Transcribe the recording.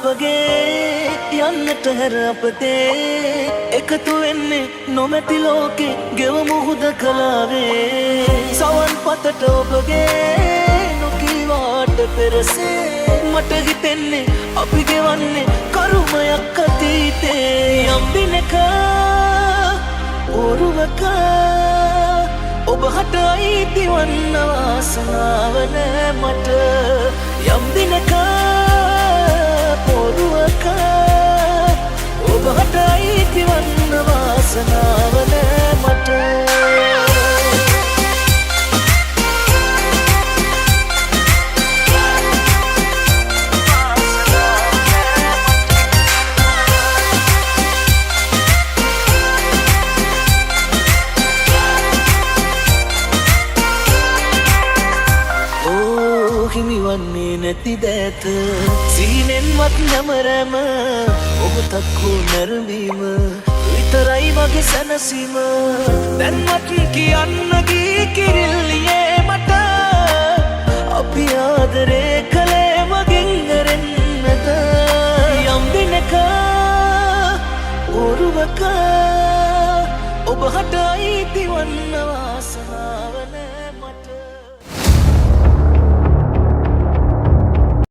අපගේ යන්නට හැර අපතේ එකතු වෙන්නේ නොමැති ලෝකේ ගෙවමු හුදකලාවේ සවන් පතට ඔබගේ නොකීවාට පෙරසේ මට හිතෙන්නේ අපි ගෙවන්නේ කරුමයක් අතීතේ යම් දිනක ඔරුවක ඔබ හට අයිති වන්න වාසනාව නෑ මට යම් දිනක ඔරුවක ඔබ හට අයිති වන්න වාසනාව නෑ මට හිමිවන්නේ නැති දෑත සීනෙන්වත් නැමරෑම ඔබ තක්කු නැරඹීම විතරයි වගේ සැනසීම දැන්වත් කියන්න ගී කිරිල්ලියේ මට අපි ආදරේ කළේ මගෙන් ඇරෙන්නද යම් දිනක ඔරුවක ඔබ හට අයිති වන්න වාසනාව